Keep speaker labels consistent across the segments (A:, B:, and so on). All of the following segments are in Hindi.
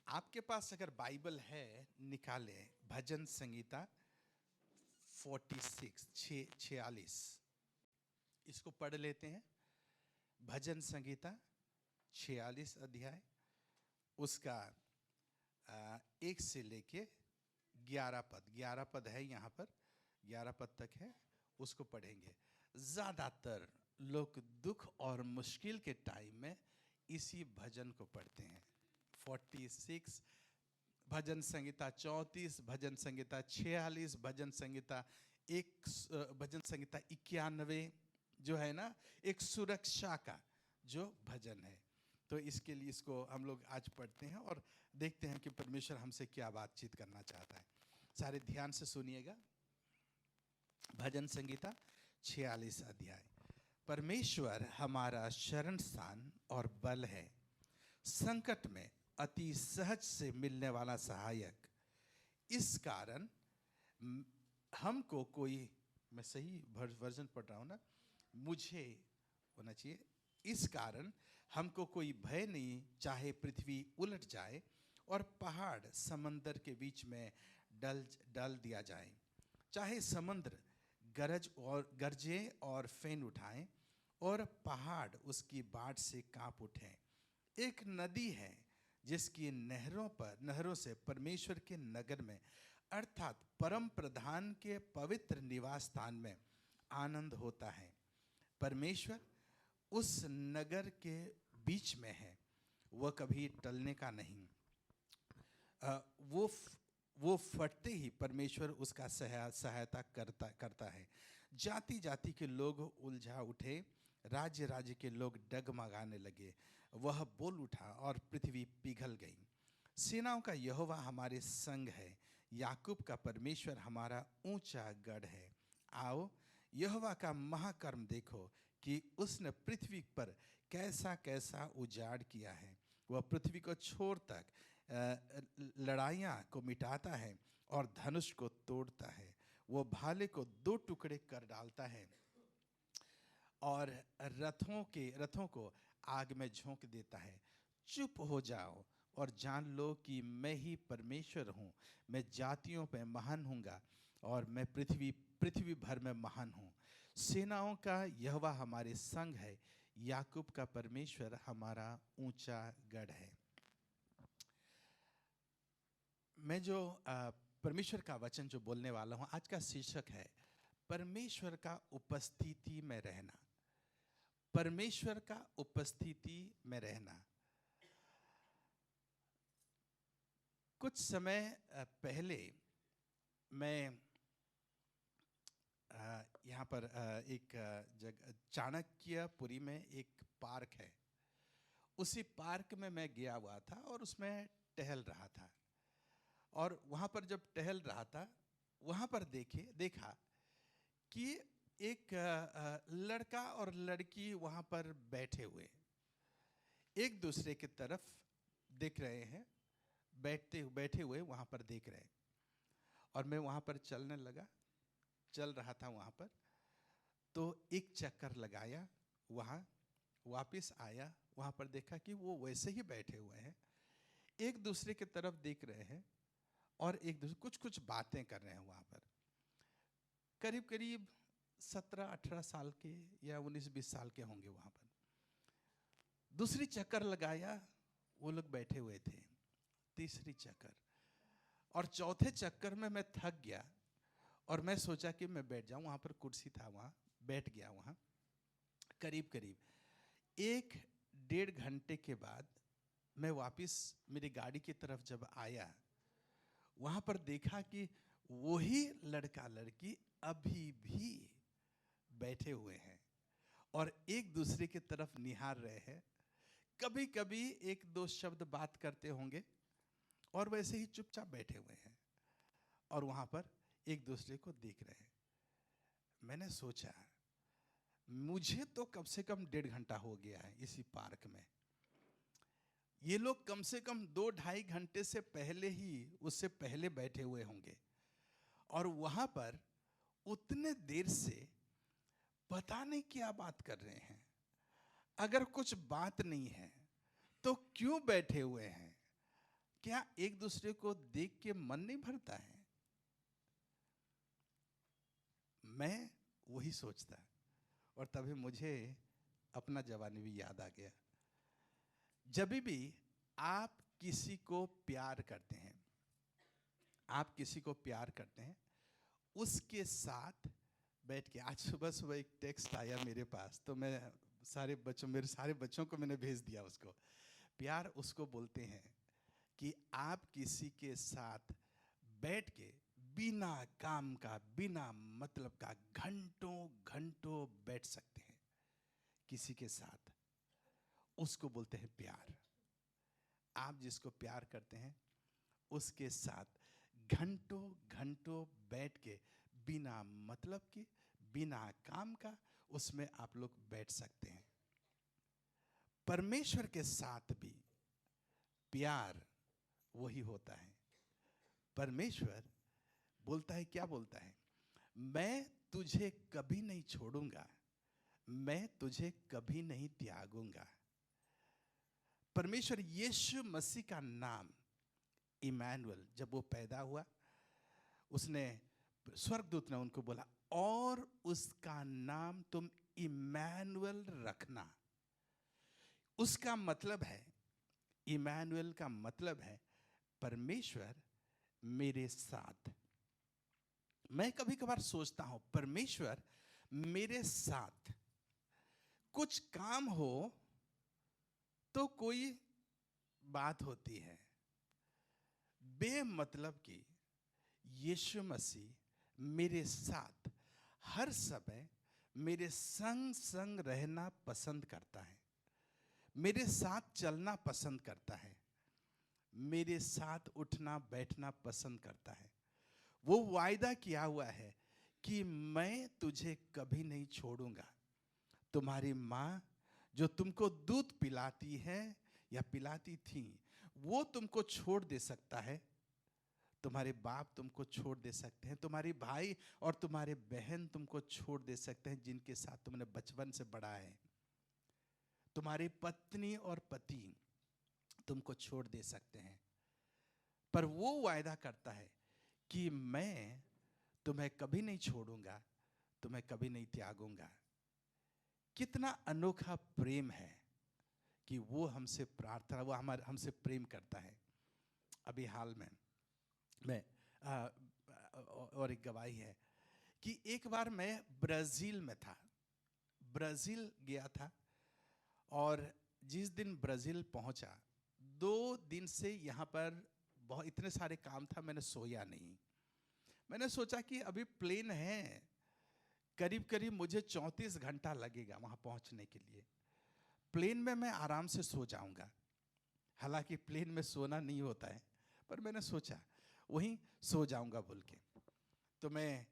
A: आपके पास अगर बाइबल है, निकालें भजन संगीता 46 इसको पढ़ लेते हैं। भजन संगीता 46 अध्याय, उसका 1 से लेके 11 पद है यहाँ पर, 11 पद तक है, उसको पढ़ेंगे। ज़्यादातर लोग दुख और मुश्किल के टाइम में इसी भजन को पढ़ते हैं। 46, भजन संगीता 34, भजन संगीता 46, भजन संगीता 91 जो है ना, एक सुरक्षा का जो भजन है। तो इसके लिए इसको हम लोग आज पढ़ते हैं और देखते हैं कि परमेश्वर हमसे क्या बातचीत करना चाहता है। सारे ध्यान से सुनिएगा। भजन संगीता 46 अध्याय। परमेश्वर हमारा शरण स्थान और बल है, संकट में अति सहज से मिलने वाला सहायक। इस कारण हमको कोई, मैं सही वर्जन पढ़ रहा हूँ ना, मुझे होना चाहिए। इस कारण हमको कोई भय नहीं, चाहे पृथ्वी उलट जाए और पहाड़ समंदर के बीच में डाल दिया जाए, चाहे समुद्र गरजे और फेन उठाए और पहाड़ उसकी बाढ़ से कांप उठे। एक नदी है जिसकी नहरों से परमेश्वर के नगर में, अर्थात परम प्रधान के पवित्र निवास स्थान में आनंद होता है। परमेश्वर उस नगर के बीच में है, वह कभी टलने का नहीं। वो फटते ही परमेश्वर उसका सहायता करता है। जाति जाति के लोग उलझा उठे, राज्य राज्य के लोग डगमगाने लगे। वह बोल उठा और पृथ्वी पिघल गई। सेनाओं का यहोवा हमारे संग है, याकूब का परमेश्वर हमारा ऊंचा गढ़ है। आओ यहोवा का महाकर्म देखो कि उसने पृथ्वी पर कैसा कैसा उजाड़ किया है। वह पृथ्वी को छोर तक लड़ाइयाँ को मिटाता है और धनुष को तोड़ता है। वो भाले को 2 टुकड़े कर डालता है और रथों को आग में झोंक देता है। चुप हो जाओ और जान लो कि मैं ही परमेश्वर हूँ। मैं जातियों पे महान हूँगा और मैं पृथ्वी भर में महान हूँ। सेनाओं का यहोवा हमारे संग है, याकूब का परमेश्वर हमारा ऊंचा गढ़ है। मैं जो परमेश्वर का वचन जो बोलने वाला हूँ, आज का शीर्षक है परमेश्वर का उपस्थिति में रहना। परमेश्वर का उपस्थिति में रहना। कुछ समय पहले मैं यहाँ पर एक जगह चाणक्यपुरी में एक पार्क है, उसी पार्क में मैं गया हुआ था और उसमें टहल रहा था। और वहाँ पर जब टहल रहा था, वहाँ पर देखा कि एक लड़का और लड़की वहाँ पर बैठे हुए एक दूसरे की तरफ देख रहे हैं, बैठे हुए वहाँ पर देख रहे। और मैं वहाँ पर चल रहा था वहाँ पर, तो एक चक्कर लगाया, वहाँ वापस आया, वहाँ पर देखा कि वो वैसे ही बैठे हुए हैं, एक दूसरे की तरफ देख रहे हैं और एक दूसरे कुछ बातें कर रहे हैं। वहाँ पर करीब 17-18 साल के या 19-20 साल के होंगे। वहाँ पर दूसरी चक्कर लगाया, वो लोग बैठे हुए थे। तीसरी चक्कर और चौथे चक्कर में मैं थक गया और मैं सोचा कि मैं बैठ जाऊं। वहाँ पर कुर्सी था, वहाँ बैठ गया। वहाँ करीब 1-1.5 घंटे के बाद मैं वापस मेरी गाड़ी की तरफ जब आया, वहाँ पर देखा कि वही लड़का लड़की अभी भी बैठे हुए हैं और एक दूसरे की तरफ निहार रहे हैं। कभी कभी 1-2 शब्द बात करते होंगे और वैसे ही चुपचाप बैठे हुए हैं और वहाँ पर एक दूसरे को देख रहे हैं। मैंने सोचा, मुझे तो कम से कम 1.5 घंटा हो गया है इसी पार्क में। ये लोग कम से कम 2-2.5 घंटे से पहले ही, उससे पहले बैठे हुए होंगे और वहाँ पर उतने देर से पता नहीं क्या बात कर रहे हैं। अगर कुछ बात नहीं है तो क्यों बैठे हुए हैं? क्या एक दूसरे को देख के मन नहीं भरता है? मैं वही सोचता, और तभी मुझे अपना जवानी भी याद आ गया। जब भी आप किसी को प्यार करते हैं, आप किसी को प्यार करते हैं, उसके साथ बैठ के, आज सुबह सुबह एक टेक्स्ट आया मेरे पास, तो मैं मेरे सारे बच्चों को मैंने भेज दिया उसको। प्यार उसको बोलते हैं कि आप किसी के साथ बैठ के बिना काम का, बिना मतलब का घंटों घंटों बैठ सकते हैं किसी के साथ, उसको बोलते हैं प्यार। आप जिसको प्यार करते हैं उसके साथ घंटों घंटों बैठ के बिना मतलब के, बिना काम का, उसमें आप लोग बैठ सकते हैं। परमेश्वर के साथ भी प्यार वही होता है। परमेश्वर बोलता है, क्या बोलता है? मैं तुझे कभी नहीं छोड़ूंगा, मैं तुझे कभी नहीं त्यागूंगा। परमेश्वर यीशु मसीह का नाम इमैनुअल, जब वो पैदा हुआ, उसने, स्वर्गदूत ने उनको बोला, और उसका नाम तुम इमैनुअल रखना। उसका मतलब है, इमैनुअल का मतलब है परमेश्वर मेरे साथ। मैं कभी कभार सोचता हूं, परमेश्वर मेरे साथ, कुछ काम हो तो कोई बात होती है, बेमतलब की यीशु मसीह मेरे साथ हर समय मेरे संग संग रहना पसंद करता है, मेरे साथ चलना पसंद करता है, मेरे साथ उठना बैठना पसंद करता है। वो वायदा किया हुआ है कि मैं तुझे कभी नहीं छोड़ूंगा। तुम्हारी माँ जो तुमको दूध पिलाती है या पिलाती थी, वो तुमको छोड़ दे सकता है, तुम्हारे बाप तुमको छोड़ दे सकते हैं, तुम्हारे भाई और तुम्हारे बहन तुमको छोड़ दे सकते हैं जिनके साथ तुमने बचपन से बड़ा है, तुम्हारी पत्नी और पति तुमको छोड़ दे सकते हैं, पर वो वायदा करता है कि मैं तुम्हें कभी नहीं छोड़ूंगा, तुम्हें कभी नहीं त्यागूंगा। कितना अनोखा प्रेम है कि वो हमसे प्रार्थना, वो हमसे प्रेम करता है। अभी हाल में मैं और एक गवाही है कि एक बार मैं ब्राज़ील में था, ब्राज़ील गया था, और जिस दिन ब्राज़ील पहुंचा, 2 दिन से यहाँ पर बहुत इतने सारे काम था, मैंने सोया नहीं। मैंने सोचा कि अभी प्लेन है, करीब करीब मुझे 34 घंटा लगेगा वहाँ पहुँचने के लिए, प्लेन में मैं आराम से सो जाऊँगा। हालांकि प्लेन में सोना नहीं होता है, पर मैंने सोचा वहीं सो जाऊँगा बोल के। तो मैं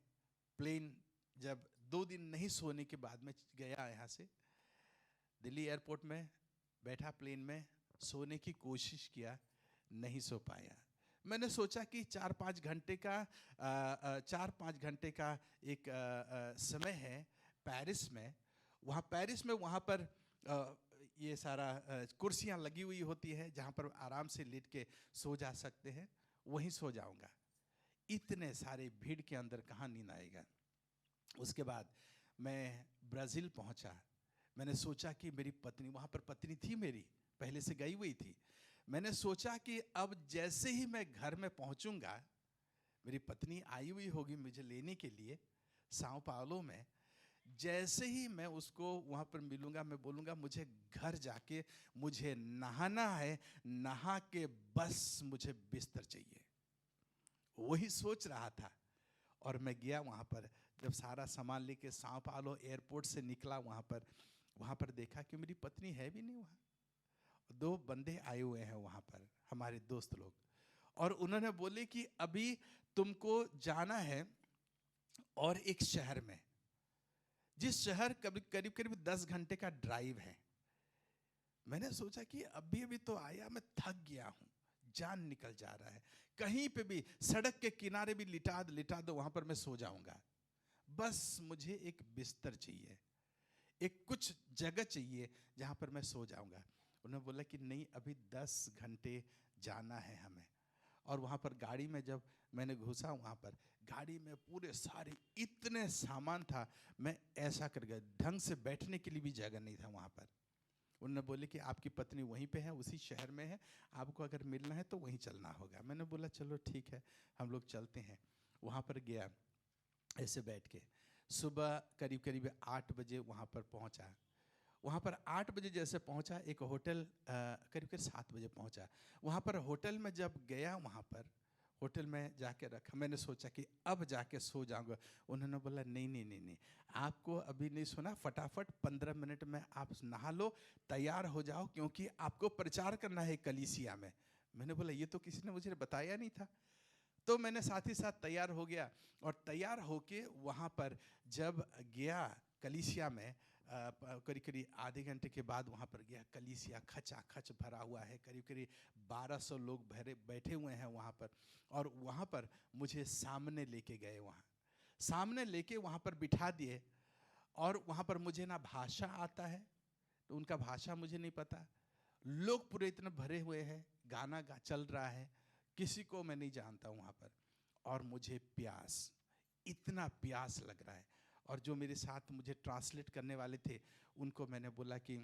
A: प्लेन जब 2 दिन नहीं सोने के बाद में गया, यहाँ से दिल्ली एयरपोर्ट में बैठा, प्लेन में सोने की कोशिश किया, नहीं सो पाया। मैंने सोचा कि 4-5 घंटे का एक समय है पेरिस में, वहाँ पर ये सारा कुर्सियाँ लगी हुई होती है जहाँ पर आराम से लेट के सो जा सकते हैं, वहीं सो जाऊँगा। इतने सारे भीड़ के अंदर कहाँ नींद आएगा। उसके बाद मैं ब्राज़ील पहुँचा। मैंने सोचा कि मेरी पत्नी, वहाँ पर पत्नी थी मेरी, पहले से गई हुई थी। मैंने सोचा कि अब जैसे ही मैं घर में पहुँचूँगा, मेरी पत्नी आई हुई होगी मुझे लेने के लिए साओ पाउलो में, जैसे ही मैं उसको वहाँ पर मिलूँगा, मैं बोलूँगा मुझे घर जाके मुझे नहाना है, नहा के बस मुझे बिस्तर चाहिए। वही सोच रहा था, और मैं गया वहाँ पर। जब सारा सामान लेके साओ पाउलो एयरपोर्ट से निकला, वहाँ पर देखा कि मेरी पत्नी है भी नहीं वहाँ। 2 बंदे आए हुए हैं वहाँ पर, हमारे दोस्त लोग, और उन्होंने बोले कि अभी तुमको जाना है और एक शहर में, जिस शहर करीब करीब 10 घंटे का ड्राइव है। मैंने सोचा कि अभी अभी तो आया, मैं थक गया हूँ, जान निकल जा रहा है, कहीं पे भी सड़क के किनारे भी लिटा दो, वहाँ पर मैं सो जाऊँगा। बस मुझे एक बिस्तर चाहिए, एक कुछ जगह चाहिए जहाँ पर मैं सो जाऊँगा। उन्होंने बोला कि नहीं, अभी 10 घंटे जाना है हमें। और वहाँ पर गाड़ी में जब मैंने घुसा, वहाँ पर गाड़ी में पूरे सारे इतने सामान था, मैं ऐसा कर गया, ढंग से बैठने के लिए भी जगह नहीं था वहाँ पर। उन्होंने बोले कि आपकी पत्नी वहीं पे है, उसी शहर में है, आपको अगर मिलना है तो वहीं चलना होगा। मैंने बोला चलो ठीक है, हम लोग चलते हैं। वहाँ पर गया, ऐसे बैठ के सुबह करीब करीब 8 बजे वहाँ पर पहुँचा। वहाँ पर 8 बजे जैसे पहुँचा, एक होटल करीब करीब 7 बजे पहुँचा। वहाँ पर होटल में जब गया, वहाँ पर होटल में जाके रखा, मैंने सोचा कि अब जाके सो जाऊँगा। उन्होंने बोला नहीं नहीं नहीं नहीं, आपको अभी नहीं सोना, फटाफट 15 मिनट में आप नहा लो, तैयार हो जाओ, क्योंकि आपको प्रचार करना है कलीसिया में। मैंने बोला ये तो किसी ने मुझे बताया नहीं था। तो मैंने साथ ही साथ तैयार हो गया, और तैयार होके वहाँ पर जब गया कलीसिया में, करीब करीब आधे घंटे के बाद वहाँ पर गया। कलीसिया खचाखच भरा हुआ है, करीब करीब 1200 लोग भरे बैठे हुए हैं वहाँ पर। और वहाँ पर मुझे सामने लेके गए, वहाँ सामने लेके वहाँ पर बिठा दिए। और वहाँ पर मुझे ना भाषा आता है, तो उनका भाषा मुझे नहीं पता। लोग पूरे इतने भरे हुए हैं, गाना चल रहा है, किसी को मैं नहीं जानता वहाँ पर। और मुझे प्यास, इतना प्यास लग रहा है। और जो मेरे साथ मुझे ट्रांसलेट करने वाले थे, उनको मैंने बोला कि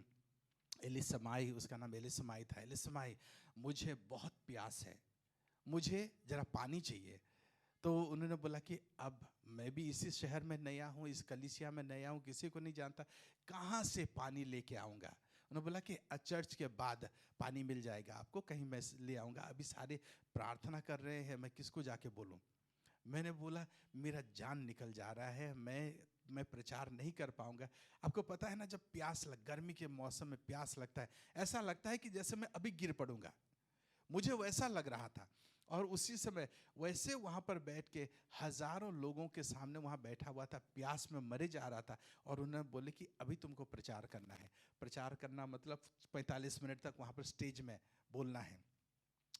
A: एलिसमाई, उसका नाम एलिसमाई था, एलिसमाई मुझे बहुत प्यास है, मुझे ज़रा पानी चाहिए। तो उन्होंने बोला कि अब मैं भी इसी शहर में नया हूँ, इस कलीसिया में नया हूँ, किसी को नहीं जानता, कहाँ से पानी लेके आऊँगा। उन्होंने बोला कि चर्च के बाद पानी मिल जाएगा आपको, कहीं मैं ले आऊँगा, अभी सारे प्रार्थना कर रहे हैं, मैं किसको जाके बोलूँ। मैंने बोला मेरा जान निकल जा रहा है, मैं प्रचार नहीं कर पाऊँगा। आपको पता है ना, जब प्यास गर्मी के मौसम में प्यास लगता है, ऐसा लगता है कि जैसे मैं अभी गिर पड़ूँगा, मुझे वैसा लग रहा था। और उसी समय वैसे वहाँ पर बैठ के हज़ारों लोगों के सामने वहाँ बैठा हुआ था, प्यास में मरे जा रहा था। और उन्होंने बोले कि अभी तुमको प्रचार करना है। प्रचार करना मतलब 45 मिनट तक वहाँ पर स्टेज में बोलना है।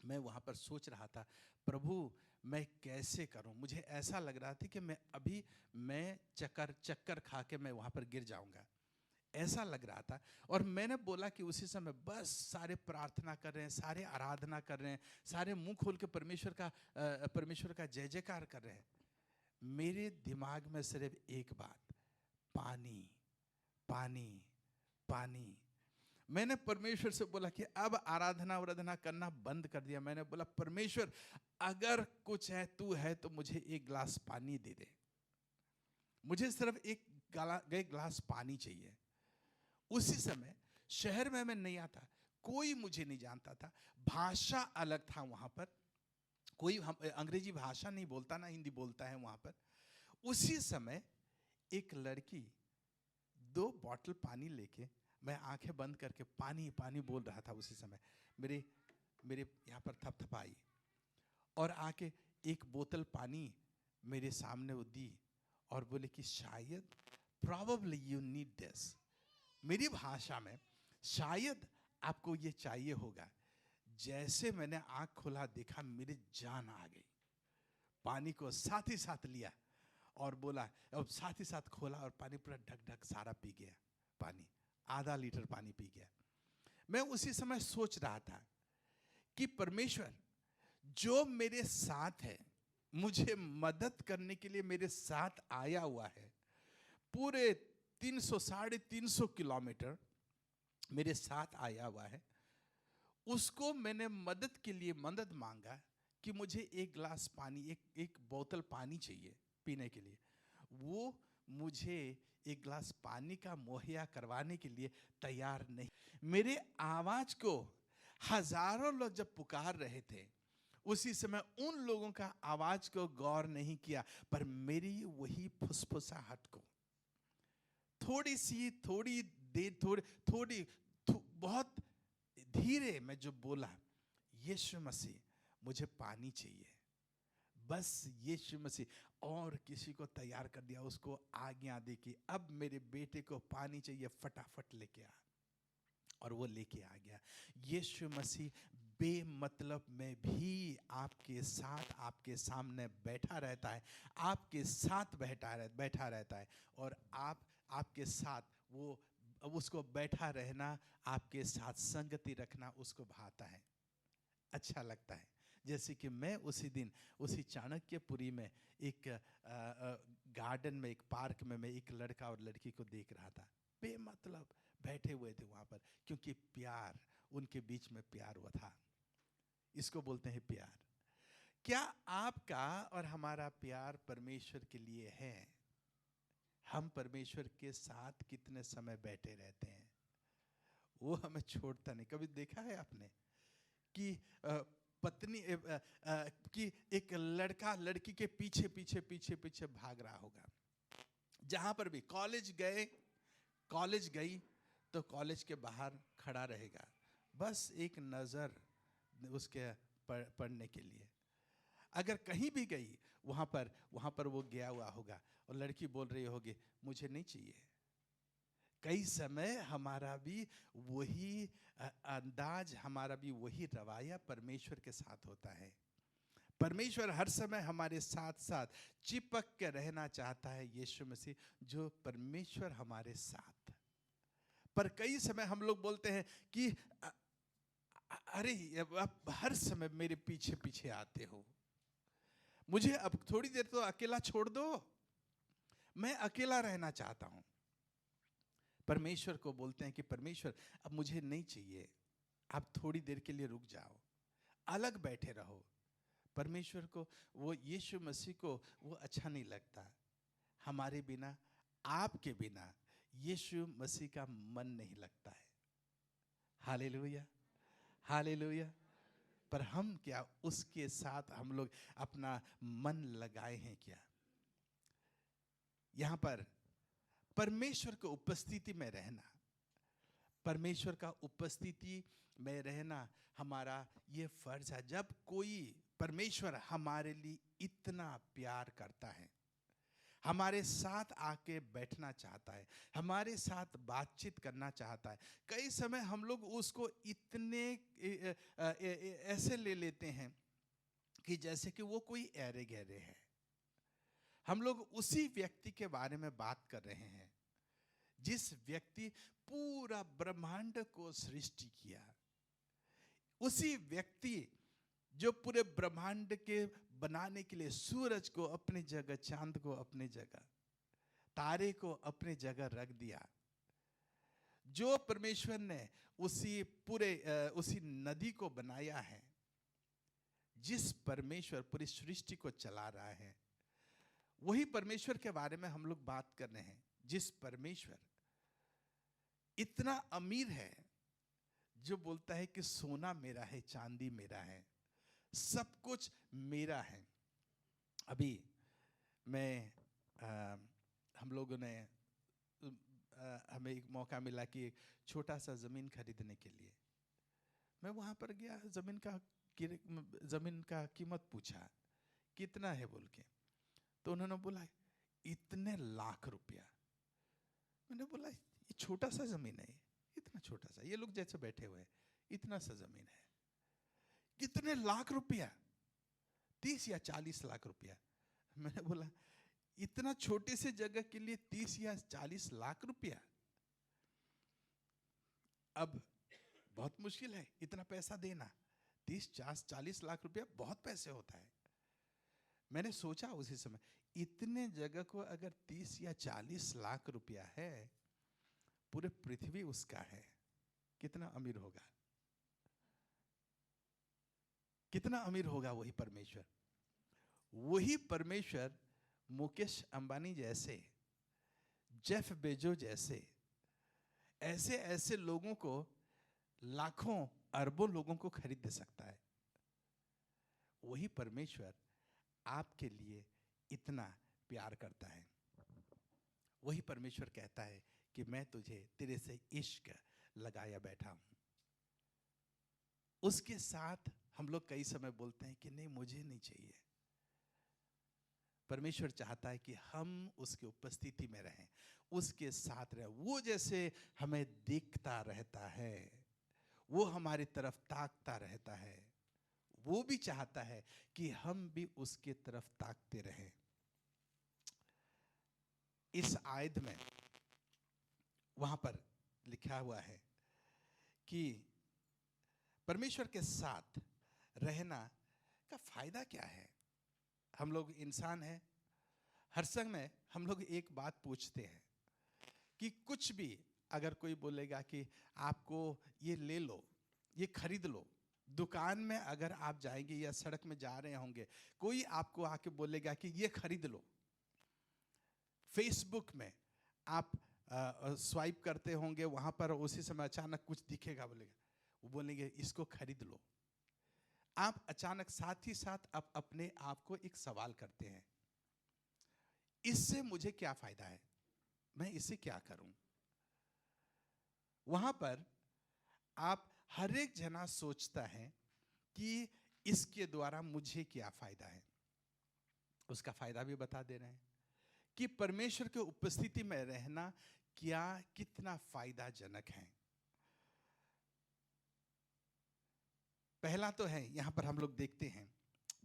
A: मैं वहाँ पर सोच रहा था, प्रभु मैं कैसे करूँ। मुझे ऐसा लग रहा था कि मैं चक्कर खा के मैं वहाँ पर गिर जाऊँगा, ऐसा लग रहा था। और मैंने बोला कि उसी समय बस सारे प्रार्थना कर रहे हैं, सारे आराधना कर रहे हैं, सारे मुंह खोल के परमेश्वर का जय जयकार कर रहे हैं। मेरे दिमाग में सिर्फ एक बात, पानी पानी पानी। मैंने परमेश्वर से बोला कि अब आराधना करना बंद कर दिया। मैंने बोला परमेश्वर अगर कुछ है, तू है तो मुझे एक गिलास पानी दे दे, मुझे सिर्फ एक गिलास पानी चाहिए। उसी समय शहर में मैं नया था, कोई मुझे नहीं जानता था, भाषा अलग था वहाँ पर, कोई अंग्रेजी भाषा नहीं बोलता, ना हिंदी बोलता है वहाँ पर। उसी समय एक लड़की 2 बॉटल पानी लेके, मैं आंखें बंद करके पानी पानी बोल रहा था, उसी समय मेरे यहाँ पर थपथपाई और आके एक बोतल पानी मेरे सामने वो दी और बोले कि शायद probably you need this, मेरी भाषा में शायद आपको ये चाहिए होगा। जैसे मैंने आंख खोला, देखा मेरी जान आ गई। पानी को साथ ही साथ लिया और बोला, और साथ ही साथ खोला और पानी पूरा ढक ढक सारा पी गया। पानी आधा लीटर पानी पी गया। मैं उसी समय सोच रहा था कि परमेश्वर जो मेरे साथ है, मुझे मदद करने के लिए मेरे साथ आया हुआ है, पूरे 300-350 किलोमीटर मेरे साथ आया हुआ है, उसको मैंने मदद के लिए मदद मांगा कि मुझे एक गिलास पानी, एक बोतल पानी चाहिए पीने के लिए। वो मुझे एक गिलास पानी का मुहैया करवाने के लिए तैयार नहीं। मेरे आवाज को हजारों लोग जब पुकार रहे थे, उसी समय उन लोगों का आवाज को गौर नहीं किया, पर मेरी वही फुसफुसाहट को बहुत धीरे मैं जो बोला, यीशु मसीह मुझे पानी चाहिए, बस यीशु मसीह, और किसी को तैयार कर दिया, उसको आज्ञा दी कि अब मेरे बेटे को पानी चाहिए, फटाफट लेके आ। और वो लेके आ गया। यीशु मसीह बेमतलब में भी आपके साथ, आपके सामने बैठा रहता है, आपके साथ बैठा रहता है। और आपके साथ वो उसको बैठा रहना, आपके साथ संगति रखना उसको भाता है, अच्छा लगता है। जैसे कि मैं उसी दिन उसी चाणक्यपुरी में एक गार्डन में, एक पार्क में मैं एक लड़का और लड़की को देख रहा था, बेमतलब बैठे हुए थे वहाँ पर, क्योंकि प्यार, उनके बीच में प्यार हुआ था। इसको बोलते हैं प्यार। क्या आपका और हमारा प्यार परमेश्वर के लिए है? हम परमेश्वर के साथ कितने समय बैठे रहते हैं? वो हमें छोड़ता नहीं। कभी देखा है आपने कि पत्नी कि एक लड़का लड़की के पीछे पीछे पीछे पीछे भाग रहा होगा, जहां पर भी कॉलेज गई तो कॉलेज के बाहर खड़ा रहेगा, बस एक नजर उसके पढ़ने के लिए। अगर कहीं भी गई वहां पर वो गया हुआ होगा और लड़की बोल रही होगी मुझे नहीं चाहिए। कई समय हमारा भी वही अंदाज, हमारा भी वही रवैया परमेश्वर के साथ होता है। परमेश्वर हर समय हमारे साथ साथ चिपक के रहना चाहता है, यीशु मसीह जो परमेश्वर हमारे साथ। पर कई समय हम लोग बोलते हैं कि अरे आप हर समय मेरे पीछे पीछे आते हो, मुझे अब थोड़ी देर तो अकेला छोड़ दो, मैं अकेला रहना चाहता हूं। परमेश्वर को बोलते हैं कि परमेश्वर अब मुझे नहीं चाहिए, आप थोड़ी देर के लिए रुक जाओ, अलग बैठे रहो। परमेश्वर को, वो यीशु मसीह को वो अच्छा नहीं लगता। हमारे बिना, आपके बिना यीशु मसीह का मन नहीं लगता है। Hallelujah, hallelujah. पर हम क्या उसके साथ हम लोग अपना मन लगाए हैं क्या? यहां पर परमेश्वर की उपस्थिति में रहना, परमेश्वर का उपस्थिति में रहना हमारा ये फर्ज है। जब कोई परमेश्वर हमारे लिए इतना प्यार करता है, हमारे साथ आके बैठना चाहता है, हमारे साथ बातचीत करना चाहता है, कई समय हम लोग उसको इतने ऐसे ले लेते हैं कि जैसे कि वो कोई ऐरे गहरे है। हम लोग उसी व्यक्ति के बारे में बात कर रहे हैं जिस व्यक्ति पूरा ब्रह्मांड को सृष्टि किया, उसी व्यक्ति जो पूरे ब्रह्मांड के बनाने के लिए सूरज को अपनी जगह, चांद को अपनी जगह, तारे को अपनी जगह रख दिया, जो परमेश्वर ने उसी नदी को बनाया है, जिस परमेश्वर पूरी सृष्टि को चला रहा है, वही परमेश्वर के बारे में हम लोग बात कर रहे हैं। जिस परमेश्वर इतना अमीर है, जो बोलता है कि सोना मेरा है, चांदी मेरा है, सब कुछ मेरा है। अभी हम लोगों ने हमें एक मौका मिला कि एक छोटा सा ज़मीन खरीदने के लिए। मैं वहाँ पर गया, ज़मीन का कीमत पूछा कितना है बोल के, तो उन्होंने बोला इतने लाख रुपया। मैंने बोला ये छोटा सा ज़मीन है, इतना छोटा सा, ये लोग जैसे बैठे हुए हैं, इतना सा ज़मीन है, कितने लाख रुपया? 30 या 40 लाख रुपया। मैंने बोला इतना छोटे से जगह के लिए 30 या 40 लाख रुपया? अब बहुत मुश्किल है इतना पैसा देना। 30-40 लाख रुपया बहुत पैसे होता है। मैंने सोचा उसी समय, इतने जगह को अगर 30 या 40 लाख रुपया है, पूरे पृथ्वी उसका है, कितना अमीर होगा, कितना अमीर होगा वही परमेश्वर। वही परमेश्वर मुकेश अंबानी जैसे, जेफ बेजो जैसे, ऐसे ऐसे लोगों को, लाखों अरबों लोगों को खरीद दे सकता है। वही परमेश्वर आपके लिए इतना प्यार करता है। वही परमेश्वर कहता है कि मैं तुझे, तेरे से इश्क लगाया बैठा हूं। उसके साथ हम लोग कई समय बोलते हैं कि नहीं मुझे नहीं चाहिए। परमेश्वर चाहता है कि हम उसकी उपस्थिति में रहें, उसके साथ रहें। वो जैसे हमें देखता रहता है, वो हमारी तरफ ताकता रहता है, वो भी चाहता है कि हम भी उसके तरफ ताकते रहें। इस आयत में वहां पर लिखा हुआ है कि परमेश्वर के साथ रहना का फायदा क्या है। हम लोग इंसान हैं, हर समय हम लोग एक बात पूछते हैं कि कुछ भी अगर कोई बोलेगा कि आपको ये ले लो, ये खरीद लो, दुकान में अगर आप जाएंगे या सड़क में जा रहे होंगे, कोई आपको आके बोलेगा कि ये खरीद लो, फेसबुक में आप स्वाइप करते होंगे, वहां पर उसी समय अचानक कुछ दिखेगा, बोलेगा, वो बोलेंगे इसको खरीद लो। आप अचानक साथ ही साथ आप अपने आप को एक सवाल करते हैं, इससे मुझे क्या फायदा है, मैं इससे क्या करूं। वहां पर आप हर एक जना सोचता है कि इसके द्वारा मुझे क्या फायदा है। उसका फायदा भी बता दे रहे हैं कि परमेश्वर के उपस्थिति में रहना क्या कितना फायदाजनक है। पहला तो है, यहां पर हम लोग देखते हैं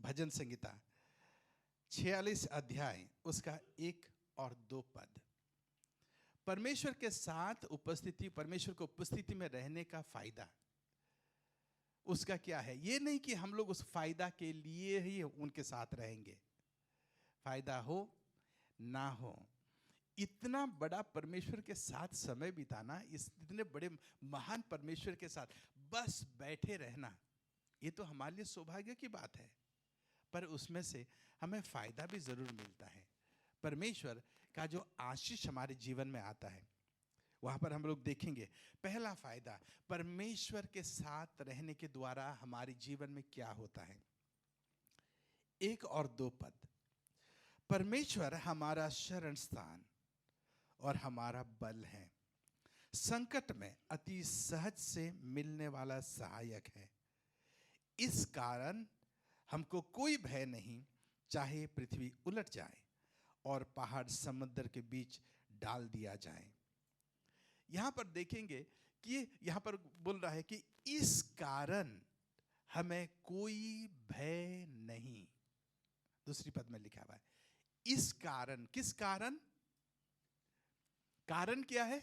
A: भजन संहिता 46 अध्याय उसका 1 और 2 पद। परमेश्वर के साथ उपस्थिति, परमेश्वर की उपस्थिति में रहने का फायदा उसका क्या है। ये नहीं कि हम लोग उस फायदा के लिए ही उनके साथ रहेंगे, फायदा हो ना हो, इतना बड़ा परमेश्वर के साथ समय बिताना, इतने बड़े महान परमेश्वर के साथ बस बैठे रहना, ये तो हमारे लिए सौभाग्य की बात है। पर उसमें से हमें फायदा भी जरूर मिलता है। परमेश्वर का जो आशीष हमारे जीवन में आता है, वहां पर हम लोग देखेंगे पहला फायदा परमेश्वर के साथ रहने के द्वारा हमारे जीवन में क्या होता है। 1 और 2 पद, परमेश्वर हमारा शरण स्थान और हमारा बल है, संकट में अति सहज से मिलने वाला सहायक है। इस कारण हमको कोई भय नहीं, चाहे पृथ्वी उलट जाए और पहाड़ समुद्र के बीच डाल दिया जाए। यहां पर देखेंगे कि यहां पर बोल रहा है कि इस कारण हमें कोई भय नहीं। दूसरी पद में लिखा हुआ है इस कारण। किस कारण? कारण क्या है?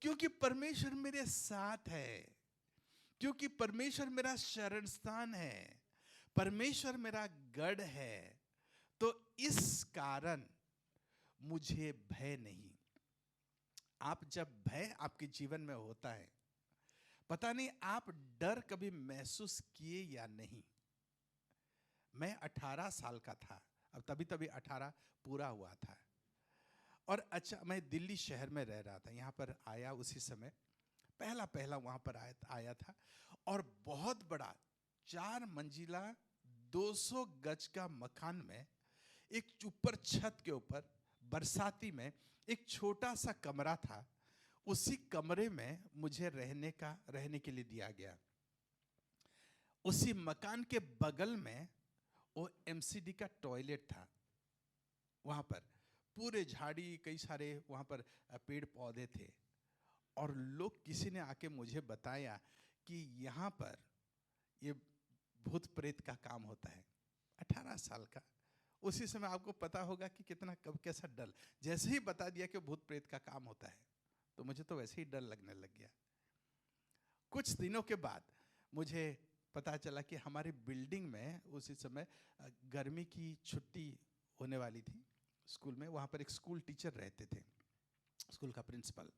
A: क्योंकि परमेश्वर मेरे साथ है, क्योंकि परमेश्वर मेरा शरण स्थान है, परमेश्वर मेरा गढ़ है, तो इस कारण मुझे भय नहीं। आप जब भय आपके जीवन में होता है, पता नहीं आप डर कभी महसूस किए या नहीं। मैं 18 साल का था, अब तभी 18 पूरा हुआ था, और अच्छा मैं दिल्ली शहर में रह रहा था। यहाँ पर आया उसी समय पहला वहाँ पर आया था, और बहुत बड़ा 4 मंजिला 200 गज का मकान में एक ऊपर छत के ऊपर बरसाती में एक छोटा सा कमरा था। उसी कमरे में मुझे रहने के लिए दिया गया। उसी मकान के बगल में वो एमसीडी का टॉयलेट था। वहाँ पर पूरे झाड़ी, कई सारे वहाँ पर पेड़ पौधे थे, और लोग किसी ने आके मुझे बताया कि यहाँ पर ये भूत प्रेत का काम होता है। 18 साल का, उसी समय आपको पता होगा कि कितना कब कैसा डर। जैसे ही बता दिया कि भूत प्रेत का काम होता है, तो मुझे तो वैसे ही डर लगने लग गया। कुछ दिनों के बाद मुझे पता चला कि हमारी बिल्डिंग में उसी समय गर्मी की छुट्टी होने वाली थी स्कूल में। वहाँ पर एक स्कूल टीचर रहते थे, स्कूल का प्रिंसिपल।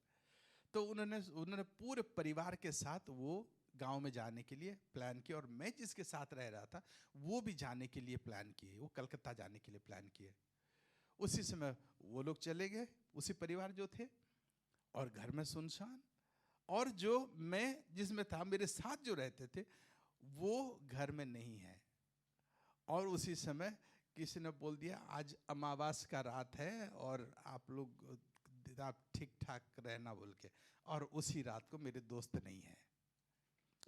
A: तो उन्होंने पूरे परिवार के साथ वो गांव में जाने के लिए प्लान किया, और मैं जिसके साथ रह रहा था वो भी जाने के लिए प्लान किए, वो कलकत्ता जाने के लिए प्लान किए। उसी समय वो लोग चले गए, उसी परिवार जो थे, और घर में सुनसान। और जो मैं जिसमें था, मेरे साथ जो रहते थे, वो घर में नहीं है। और उसी समय किसी ने बोल दिया आज अमावास का रात है और आप लोग आप ठीक ठाक रहना बोल के। और उसी रात को मेरे दोस्त नहीं है।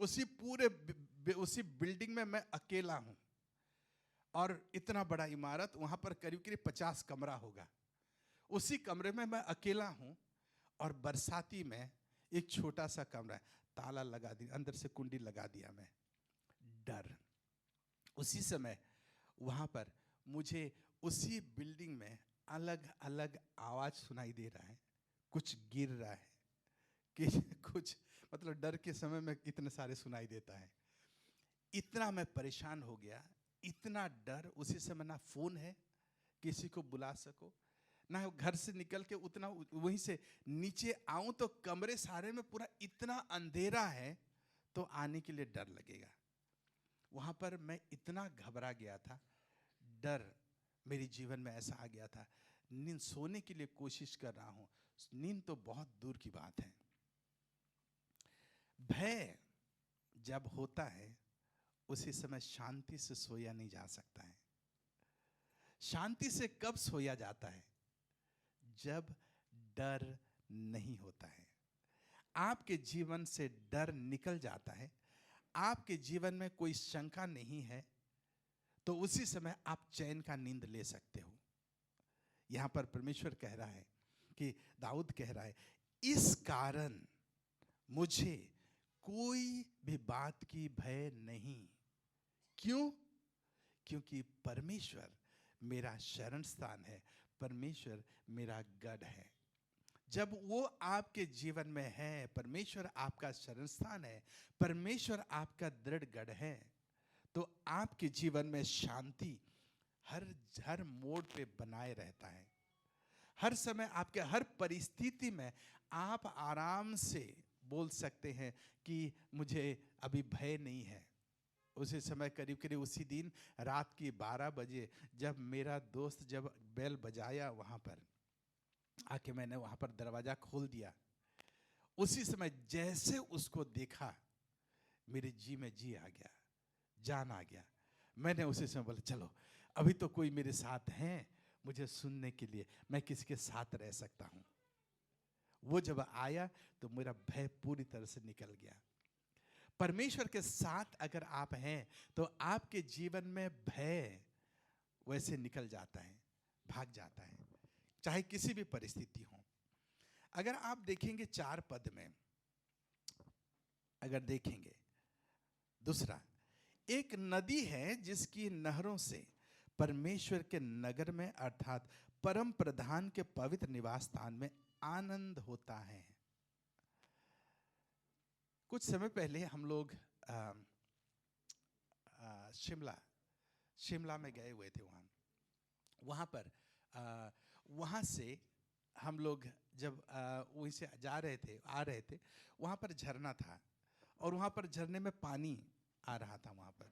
A: उसी बिल्डिंग में मैं अकेला हूं, और इतना बड़ा इमारत, वहां पर करीब करीब 50 कमरा होगा। उसी कमरे में मैं अकेला हूं, और बरसाती में एक छोटा सा कमरा है, ताला लगा दिया, अंदर से कुंडी लगा दिया मैं। डर। उसी समय वहां पर मुझे उसी बिल्डिंग में अलग अलग आवाज सुनाई दे रहा है। कुछ गिर रहा है, कि कुछ मतलब डर के समय में कितने सारे सुनाई देता है। इतना मैं परेशान हो गया, इतना डर। उसी समय ना फोन है किसी को बुला सको, ना घर से निकल के उतना वहीं से नीचे आऊं तो कमरे सारे में पूरा इतना अंधेरा है तो आने के लिए डर लगेगा। वहां पर मैं इतना घबरा गया था, डर मेरे जीवन में ऐसा आ गया था। नींद सोने के लिए कोशिश कर रहा हूं, नींद तो बहुत दूर की बात है। भय जब होता है उसी समय शांति से सोया नहीं जा सकता है। शांति से कब सोया जाता है? जब डर नहीं होता है। आपके जीवन से डर निकल जाता है, आपके जीवन में कोई शंका नहीं है, तो उसी समय आप चैन का नींद ले सकते हो। यहां पर परमेश्वर कह रहा है कि दाऊद कह रहा है, इस कारण मुझे कोई भी बात की भय नहीं। क्यों? क्योंकि परमेश्वर मेरा शरण स्थान है, परमेश्वर मेरा गढ़ है। जब वो आपके जीवन में है, परमेश्वर आपका शरण स्थान है, परमेश्वर आपका दृढ़ गढ़ है, तो आपके जीवन में शांति हर मोड़ पे बनाए रहता है। हर समय आपके हर परिस्थिति में आप आराम से बोल सकते हैं कि मुझे अभी भय नहीं है। उसी समय करीब करीब उसी दिन रात की 12 बजे जब मेरा दोस्त जब बेल बजाया, वहां पर आके मैंने वहां पर दरवाजा खोल दिया, उसी समय जैसे उसको देखा मेरे जी में जी आ गया, जान आ गया। मैंने उसी समय बोला चलो अभी तो कोई मेरे साथ हैं मुझे सुनने के लिए, मैं किसके साथ रह सकता हूं। वो जब आया तो मेरा भय पूरी तरह से निकल गया। परमेश्वर के साथ अगर आप हैं तो आपके जीवन में भय वैसे निकल जाता है, भाग जाता है, चाहे किसी भी परिस्थिति हो। अगर आप देखेंगे 4 पद में, अगर देखेंगे दूसरा, एक नदी है जिसकी नहरों से परमेश्वर के नगर में अर्थात परम प्रधान के पवित्र निवास स्थान में आनंद होता है। कुछ समय पहले हम लोग शिमला में गए हुए थे। वहाँ पर वहाँ से हम लोग जब वहीं से जा रहे थे, आ रहे थे, वहाँ पर झरना था और वहाँ पर झरने में पानी आ रहा था, वहाँ पर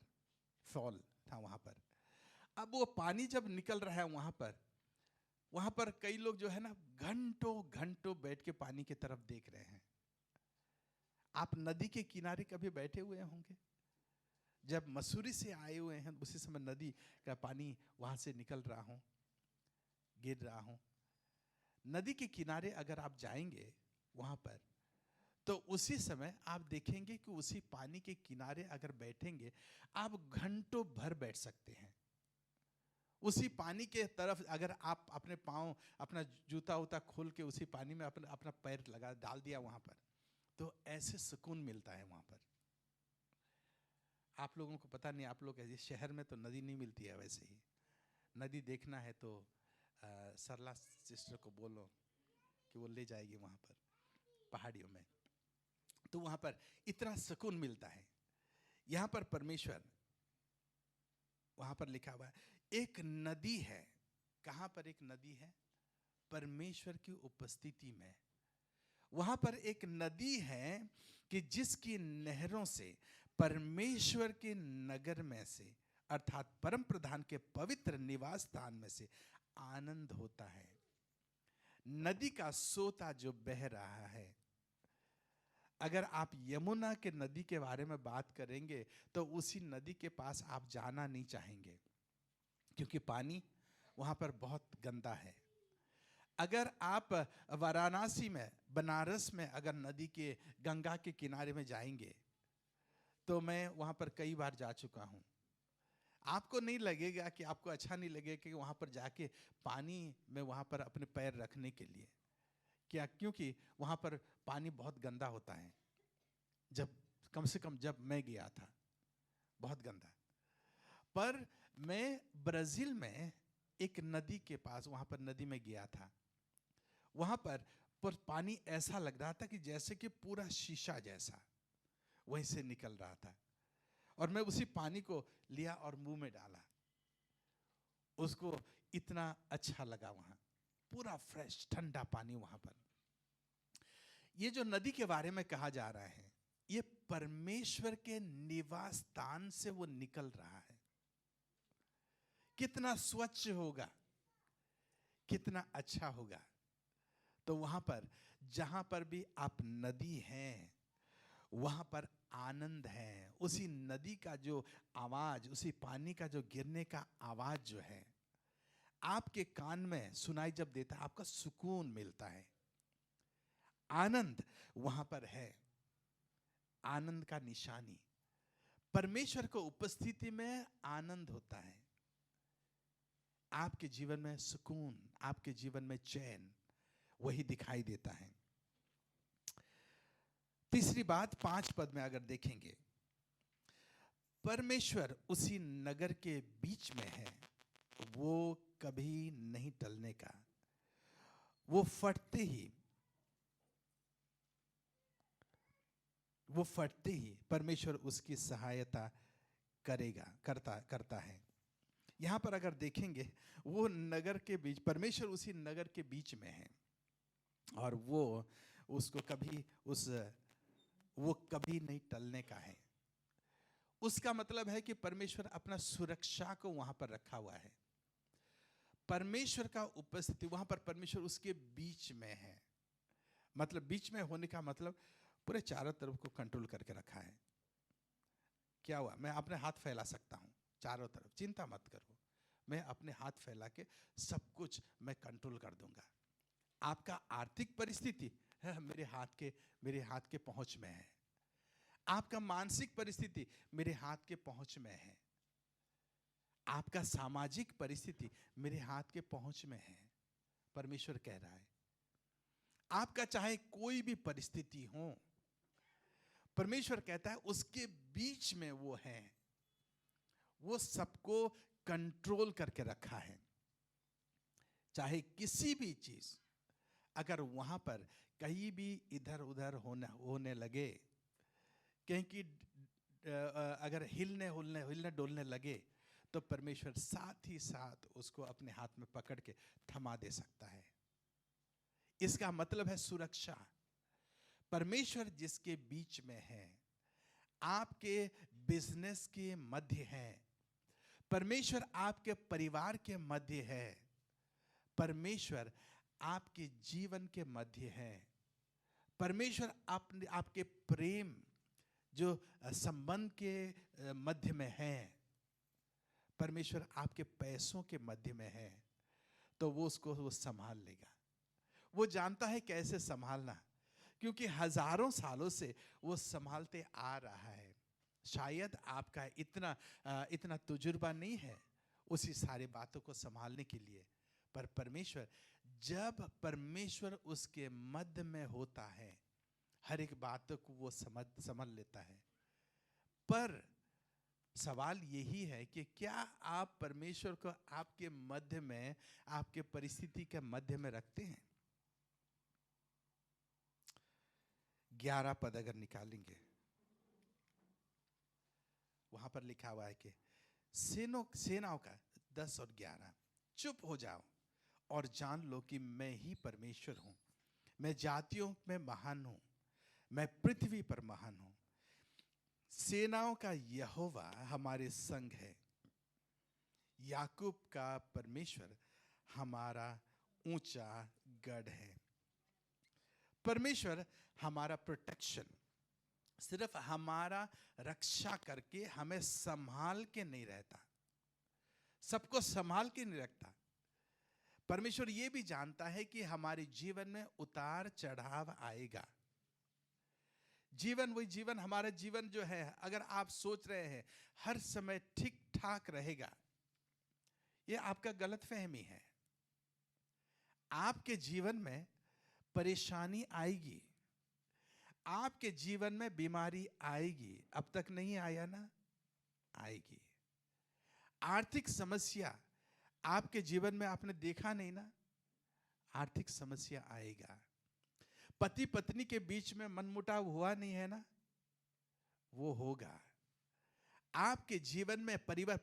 A: फॉल था वहाँ पर। अब वो पानी जब निकल रहा है वहाँ पर कई लोग जो है ना घंटों घंटों बैठ के पानी की तरफ देख रहे हैं। आप नदी के किनारे कभी बैठे हुए होंगे? जब मसूरी से आए हुए हैं उसी समय नदी का पानी वहाँ से निकल रहा हो, गिर रहा हो। नदी के किनारे अगर आप जाएंगे वहाँ पर तो उसी समय आप देखेंगे कि उसी पानी के किनारे अगर बैठेंगे आप घंटों भर बैठ सकते हैं। उसी पानी के तरफ अगर आप अपने पाँव, अपना जूता उता खोल के उसी पानी में अपना पैर लगा डाल दिया वहाँ पर, तो ऐसे सुकून मिलता है वहाँ पर। आप लोगों को पता नहीं, आप लोग ऐसे शहर में तो नदी नहीं मिलती है। वैसे ही नदी देखना है तो सरला सिस्टर को बोलो कि वो ले जाएगी वहाँ पर पहाड़ियों में, तो वहाँ पर इतना सुकून मिलता है। यहाँ पर परमेश्वर, वहाँ पर लिखा हुआ है एक नदी है। कहाँ पर एक नदी है? परमेश्वर की उपस्थिति में। वहाँ पर एक नदी है कि जिसकी नहरों से परमेश्वर के नगर में से अर्थात परम प्रधान के पवित्र निवास स्थान में से आनंद होता है। नदी का सोता जो बह रहा है। अगर आप यमुना के नदी के बारे में बात करेंगे तो उसी नदी के पास आप जाना नहीं चाहेंगे क्योंकि पानी वहाँ पर बहुत गंदा है। अगर आप वाराणसी में, बनारस में अगर नदी के, गंगा के किनारे में जाएंगे तो मैं वहाँ पर कई बार जा चुका हूँ। आपको नहीं लगेगा कि आपको अच्छा नहीं लगेगा कि वहाँ पर जाके पानी में वहाँ पर अपने पैर रखने के लिए, क्या? क्योंकि वहाँ पर पानी बहुत गंदा होता है। जब कम से कम जब मैं गया था बहुत गंदा। पर मैं ब्राजील में एक नदी के पास, वहाँ पर नदी में गया था। वहाँ पर पर पानी ऐसा लग रहा था कि जैसे कि पूरा शीशा जैसा वहीं से निकल रहा था। और मैं उसी पानी को लिया और मुंह में डाला। उसको इतना अच्छा लगा, वहां पूरा फ्रेश ठंडा पानी वहां पर। ये जो नदी के बारे में कहा जा रहा है, ये परमेश्वर के निवास स्थान से वो निकल रहा है। कितना स्वच्छ होगा, कितना अच्छा होगा। तो वहां पर जहां पर भी आप नदी हैं, वहां पर आनंद है। उसी नदी का जो आवाज, उसी पानी का जो गिरने का आवाज जो है, आपके कान में सुनाई जब देता है, आपका सुकून मिलता है। आनंद वहां पर है, आनंद का निशानी। परमेश्वर को उपस्थिति में आनंद होता है। आपके जीवन में सुकून, आपके जीवन में चैन, वही दिखाई देता है। तीसरी बात 5 पद में अगर देखेंगे, परमेश्वर उसी नगर के बीच में है, वो कभी नहीं टलने का। वो फटते ही परमेश्वर उसकी सहायता करता है। यहां पर अगर देखेंगे, वो नगर के बीच, परमेश्वर उसी नगर के बीच में है, और वो कभी नहीं टलने का है। उसका मतलब है कि परमेश्वर अपना सुरक्षा को वहां पर रखा हुआ है। परमेश्वर का उपस्थिति वहां पर, परमेश्वर उसके बीच में है। मतलब बीच में होने का मतलब पूरे चारों तरफ को कंट्रोल करके रखा है। क्या हुआ, मैं अपने हाथ फैला सकता हूं चारों तरफ, चिंता मत करो, मैं अपने हाथ फैला के सब कुछ मैं कंट्रोल कर दूंगा। आपका आर्थिक परिस्थिति है मेरे हाथ के पहुंच में है। आपका मानसिक परिस्थिति मेरे हाथ के पहुंच में है। आपका सामाजिक परिस्थिति मेरे हाथ के पहुंच में है। परमेश्वर कह रहा है, आपका चाहे कोई भी परिस्थिति हो, परमेश्वर कहता है उसके बीच में वो है। वो सबको कंट्रोल करके रखा है। चाहे किसी भी चीज अगर वहां पर कहीं भी इधर उधर होने लगे, कहीं की अगर हिलने डोलने लगे, तो परमेश्वर साथ ही साथ उसको अपने हाथ में पकड़ के थमा दे सकता है। इसका मतलब है सुरक्षा। परमेश्वर जिसके बीच में है, आपके बिजनेस के मध्य है, परमेश्वर आपके परिवार के मध्य है, परमेश्वर आपके जीवन के मध्य है, परमेश्वर आपके प्रेम जो संबंध के मध्य में है, परमेश्वर आपके पैसों के मध्य में है, तो वो संभाल लेगा। वो जानता है कैसे संभालना, क्योंकि हजारों सालों से वो संभालते आ रहा है। शायद आपका इतना तजुर्बा नहीं है उसी सारी बातों को संभालने के लिए, पर जब परमेश्वर उसके मध्य में होता है, हर एक बात को वो समझ लेता है। पर सवाल यही है कि क्या आप परमेश्वर को आपके मध्य में, आपके परिस्थिति के मध्य में रखते हैं? 11 पद अगर निकालेंगे, वहां पर लिखा हुआ है कि सेनाओं का 10 और 11, चुप हो जाओ और जान लो कि मैं ही परमेश्वर हूं। मैं जातियों में महान हूं, मैं पृथ्वी पर महान हूं। सेनाओं का यहोवा हमारे संग है। याकूब का परमेश्वर हमारा ऊंचा गढ़ है। परमेश्वर हमारा प्रोटेक्शन, सिर्फ हमारा रक्षा करके हमें संभाल के नहीं रहता, सबको संभाल के नहीं रखता। परमेश्वर ये भी जानता है कि हमारे जीवन में उतार चढ़ाव आएगा। वही जीवन, हमारा जीवन जो है, अगर आप सोच रहे हैं हर समय ठीक ठाक रहेगा, ये आपका गलतफहमी है। आपके जीवन में परेशानी आएगी, आपके जीवन में बीमारी आएगी। अब तक नहीं आया ना, आएगी। आर्थिक समस्या आपके जीवन में आपने देखा नहीं ना, आर्थिक समस्या आएगा। पति पत्नी के बीच में मनमुटाव हुआ नहीं है ना, वो होगा। आपके जीवन में परिवार,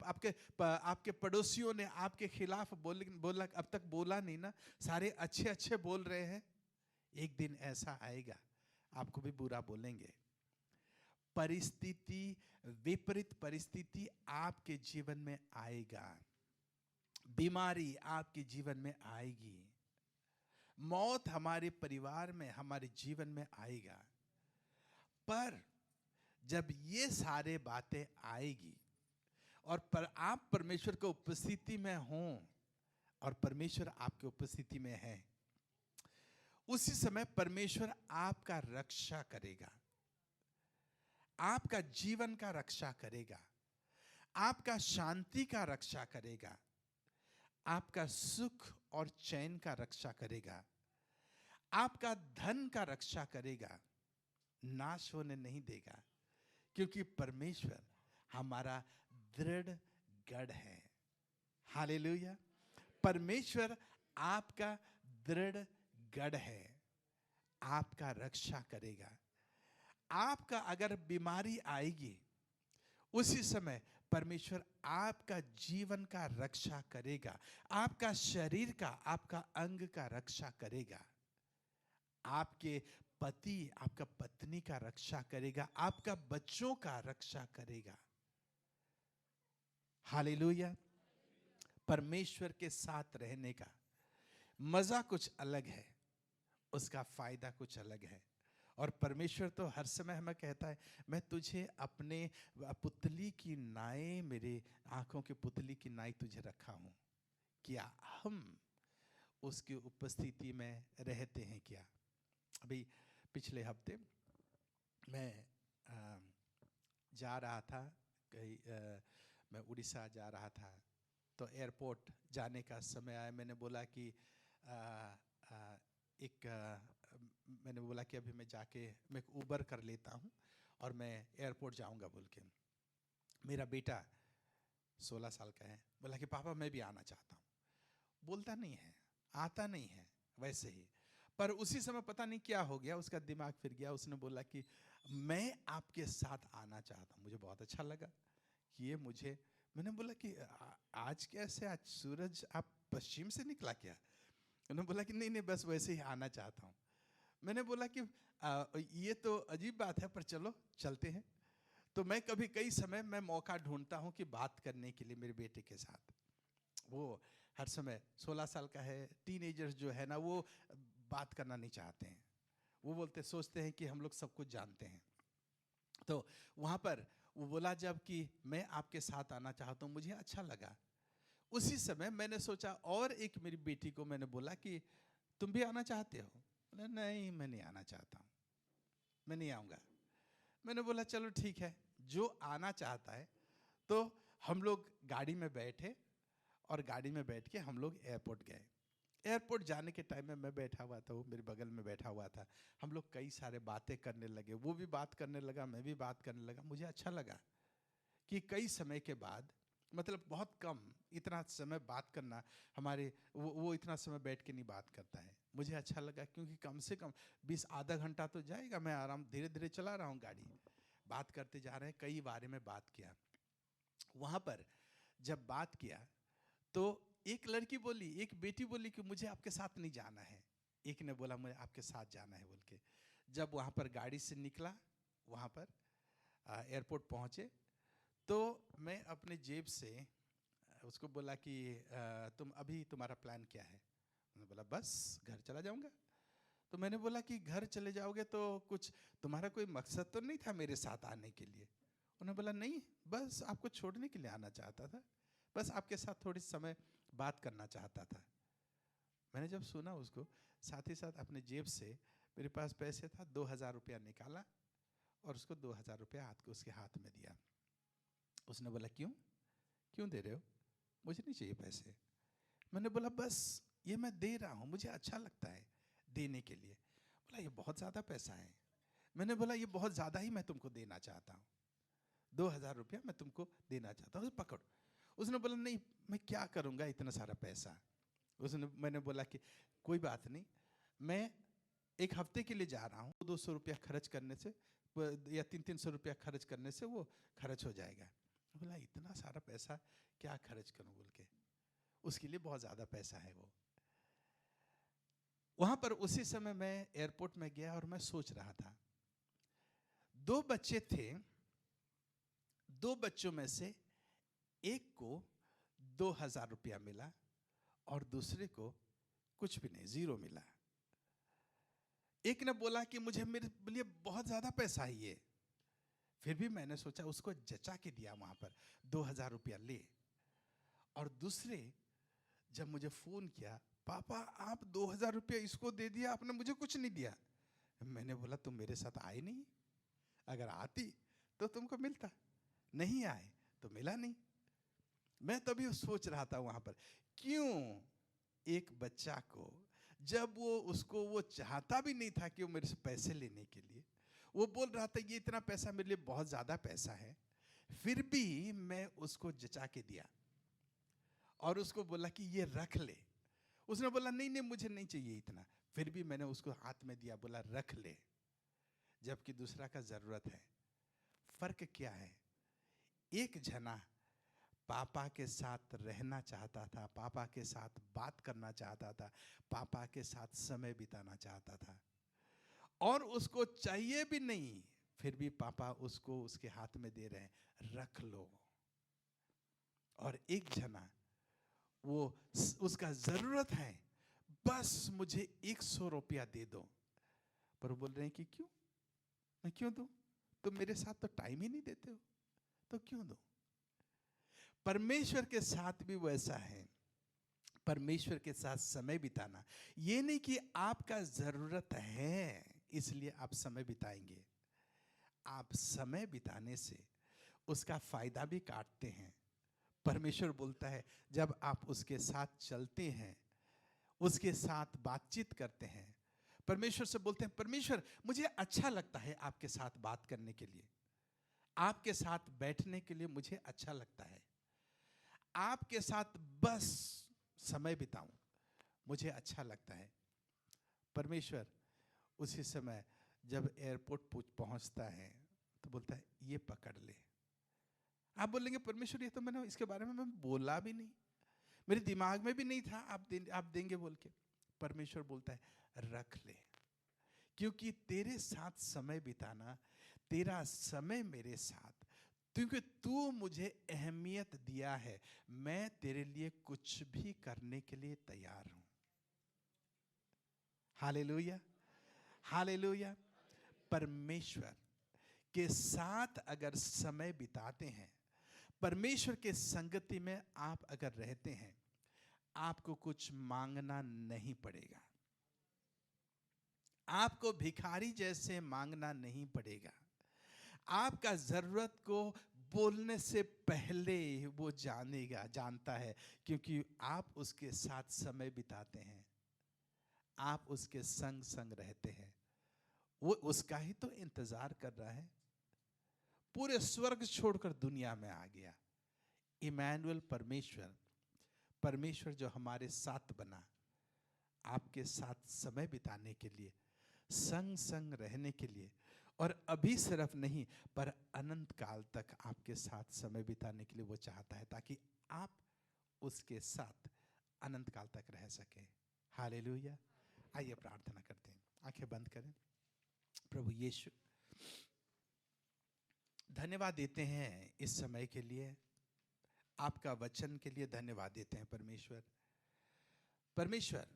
A: आपके पड़ोसियों ने आपके खिलाफ बोला, अब तक बोला नहीं ना, सारे अच्छे अच्छे बोल रहे हैं, एक दिन ऐसा आएगा आपको भी बुरा बोलेंगे। परिस्थिति, विपरीत परिस्थिति आपके जीवन में आएगा, बीमारी आपके जीवन में आएगी, मौत हमारे परिवार में, हमारे जीवन में आएगा। पर जब ये सारे बातें आएगी और आप परमेश्वर की उपस्थिति में हों और परमेश्वर आपकी उपस्थिति में है, उसी समय परमेश्वर आपका रक्षा करेगा, आपका जीवन का रक्षा करेगा, आपका शांति का रक्षा करेगा, आपका सुख और चैन का रक्षा करेगा, आपका धन का रक्षा करेगा, नाश होने नहीं देगा, क्योंकि परमेश्वर हमारा दृढ़ गढ़ है। हालेलुया। परमेश्वर आपका दृढ़ गढ़ है, आपका रक्षा करेगा। आपका अगर बीमारी आएगी, उसी समय परमेश्वर आपका जीवन का रक्षा करेगा, आपका शरीर का, आपका अंग का रक्षा करेगा, आपके पति, आपका पत्नी का रक्षा करेगा, आपका बच्चों का रक्षा करेगा। हालेलुया। परमेश्वर के साथ रहने का मजा कुछ अलग है, उसका फायदा कुछ अलग है। और परमेश्वर तो हर समय हमें कहता है, मैं तुझे अपने पुतली की नाई, मेरे आंखों के पुतली की नाई तुझे रखा हूं। क्या हम उसकी उपस्थिति में रहते हैं? क्या अभी पिछले हफ्ते मैं जा रहा था कहीं, मैं उड़ीसा जा रहा था, तो एयरपोर्ट जाने का समय आया। मैंने बोला कि मैंने बोला कि अभी मैं जाके मैं एक उबर कर लेता हूँ और मैं एयरपोर्ट जाऊँगा बोल के। मेरा बेटा 16 साल का है, बोला कि पापा मैं भी आना चाहता हूँ। बोलता नहीं है, आता नहीं है वैसे ही, पर उसी समय पता नहीं क्या हो गया, उसका दिमाग फिर गया। उसने बोला कि मैं आपके साथ आना चाहता हूँ। मुझे बहुत अच्छा लगा कि ये मुझे, मैंने बोला कि आज कैसे, आज सूरज आप पश्चिम से निकला क्या? उन्होंने बोला कि नहीं नहीं बस वैसे ही आना चाहता हूँ। मैंने बोला कि ये तो अजीब बात है, पर चलो चलते हैं। तो मैं कभी कई समय मैं मौका ढूंढता हूँ कि बात करने के लिए मेरे बेटे के साथ। वो हर समय 16 साल का है, टीनेजर्स जो है ना, वो बात करना नहीं चाहते हैं। वो सोचते हैं कि हम लोग सब कुछ जानते हैं। तो वहाँ पर वो बोला जब कि मैं आपके साथ आना चाहता हूँ, मुझे अच्छा लगा। उसी समय मैंने सोचा, और एक मेरी बेटी को मैंने बोला कि तुम भी आना चाहते हो? बोला नहीं मैं नहीं आना चाहता हूँ, मैं नहीं आऊँगा। मैंने बोला चलो ठीक है, जो आना चाहता है। तो हम लोग गाड़ी में बैठे और गाड़ी में बैठ के हम लोग एयरपोर्ट गए। एयरपोर्ट जाने के टाइम में मैं बैठा हुआ था, वो मेरे बगल में बैठा हुआ था। हम लोग कई सारे बातें करने लगे, वो भी बात करने लगा, मैं भी बात करने लगा। मुझे अच्छा लगा कि कई समय के बाद, मतलब बहुत कम, इतना समय बात करना हमारे, वो इतना समय बैठ के नहीं बात करता है। मुझे अच्छा लगा क्योंकि कम से कम 20 आधा घंटा तो जाएगा। मैं आराम धीरे धीरे चला रहा हूँ गाड़ी, बात करते जा रहे हैं। कई बारे में बात किया। वहाँ पर जब बात किया तो एक लड़की बोली, एक बेटी बोली कि मुझे आपके साथ नहीं जाना है। एक ने बोला मुझे आपके साथ जाना है बोल के। जब वहाँ पर गाड़ी से निकला, वहाँ पर एयरपोर्ट पहुँचे, तो मैं अपने जेब से उसको बोला कि तुम अभी तुम्हारा प्लान क्या है? उन्होंने बोला बस घर चला जाऊंगा। तो मैंने बोला कि घर चले जाओगे तो कुछ तुम्हारा कोई मकसद तो नहीं था मेरे साथ आने के लिए? उन्होंने बोला नहीं, बस आपको छोड़ने के लिए आना चाहता था, बस आपके साथ थोड़ी समय बात करना चाहता था। मैंने जब सुना उसको, साथ ही साथ अपने जेब से, मेरे पास पैसे था, 2000 रुपया निकाला और उसको 2000 रुपया उसके हाथ में दिया। उसने बोला क्यों क्यों दे रहे हो? मुझे नहीं चाहिए पैसे। मैंने बोला बस ये मैं दे रहा हूँ, मुझे अच्छा लगता है देने के लिए। बोला ये बहुत ज़्यादा पैसा है। मैंने बोला ये बहुत ज़्यादा ही मैं तुमको देना चाहता हूँ, 2000 रुपया मैं तुमको देना चाहता हूँ, पकड़ो। उसने बोला नहीं मैं क्या करूँगा इतना सारा पैसा। मैंने बोला कि कोई बात नहीं, मैं एक हफ्ते के लिए जा रहा हूँ, 200 रुपया खर्च करने से या 300 रुपया खर्च करने से वो खर्च हो जाएगा। बोला इतना सारा पैसा क्या खर्च करूँ बोल के, उसके लिए बहुत ज़्यादा पैसा है वो। वहाँ पर उसी समय मैं एयरपोर्ट में गया और मैं सोच रहा था, 2 बच्चे थे, 2 बच्चों में से एक को 2000 रुपया मिला और दूसरे को कुछ भी नहीं, 0 मिला। एक ने बोला कि मुझे मेरे लिए बहुत ज्यादा पैसा है ये, फिर भी मैंने सोचा उसको जचा के दिया वहां पर 2000 रुपया ले। और दूसरे जब मुझे फोन किया, पापा आप 2000 रुपया इसको दे दिया, आपने मुझे कुछ नहीं दिया। मैंने बोला तुम मेरे साथ आए नहीं, अगर आती तो तुमको मिलता, नहीं आए तो मिला नहीं। मैं तभी सोच रहा था वहां पर, क्यों एक बच्चा को, जब वो चाहता भी नहीं था कि वो मेरे से पैसे लेने के लिए, वो बोल रहा था ये इतना पैसा मेरे लिए बहुत ज्यादा पैसा है, फिर भी मैं उसको जचा के दिया और उसको बोला कि ये रख ले। उसने बोला नहीं नहीं मुझे नहीं चाहिए इतना, फिर भी मैंने उसको हाथ में दिया, बोला रख ले, जबकि दूसरा का जरूरत है। फर्क क्या है? एक जना पापा के साथ रहना चाहता था, पापा के साथ बात करना चाहता था, पापा के साथ समय बिताना चाहता था, और उसको चाहिए भी नहीं, फिर भी पापा उसको उसके हाथ में दे रहे हैं, रख लो। और एक जना वो उसका जरूरत है, बस मुझे 100 रुपया दे दो, पर वो बोल रहे हैं कि क्यों, मैं क्यों दूं, तुम मेरे साथ तो टाइम ही नहीं देते हो, तो क्यों दो? परमेश्वर के साथ भी वैसा है। परमेश्वर के साथ समय बिताना, ये नहीं कि आपका जरूरत है इसलिए आप समय बिताएंगे। आप समय बिताने से उसका फायदा भी काटते हैं। परमेश्वर बोलता है जब आप उसके साथ चलते हैं, उसके साथ बातचीत करते हैं, परमेश्वर से बोलते हैं परमेश्वर मुझे अच्छा लगता है आपके साथ बात करने के लिए, आपके साथ बैठने के लिए मुझे अच्छा लगता है, आपके साथ बस समय बिताऊं मुझे अच्छा लगता है। परमेश्वर उसी समय जब एयरपोर्ट पहुंचता है तो बोलता है ये पकड़ ले। आप बोलेंगे परमेश्वर ये तो मैंने इसके बारे में मैं बोला भी नहीं, मेरे दिमाग में भी नहीं था आप देंगे बोल के। परमेश्वर बोलता है रख ले, क्योंकि तेरे साथ समय बिताना, तेरा समय मेरे साथ, क्योंकि तू मुझे अहमियत दिया है, मैं तेरे लिए कुछ भी करने के लिए तैयार हूं। Hallelujah, hallelujah. परमेश्वर के साथ अगर समय बिताते हैं, परमेश्वर के संगति में आप अगर रहते हैं, आपको कुछ मांगना नहीं पड़ेगा, आपको भिखारी जैसे मांगना नहीं पड़ेगा। आपका जरूरत को बोलने से पहले वो जानता है, क्योंकि आप उसके साथ समय बिताते हैं, आप उसके संग संग रहते हैं। वो उसका ही तो इंतजार कर रहा है। पूरे स्वर्ग छोड़कर दुनिया में आ गया। इमैनुअल परमेश्वर, परमेश्वर जो हमारे साथ बना, आपके साथ समय बिताने के लिए, संग संग रहने के लिए, और अभी सिर्फ नहीं पर अनंत काल तक आपके साथ समय बिताने के लिए वो चाहता है, ताकि आप उसके साथ अनंत काल तक रह सके। हालेलुया। आइए प्रार्थना करते हैं, आंखें बंद करें। प्रभु यीशु, धन्यवाद देते हैं इस समय के लिए, आपका वचन के लिए धन्यवाद देते हैं परमेश्वर। परमेश्वर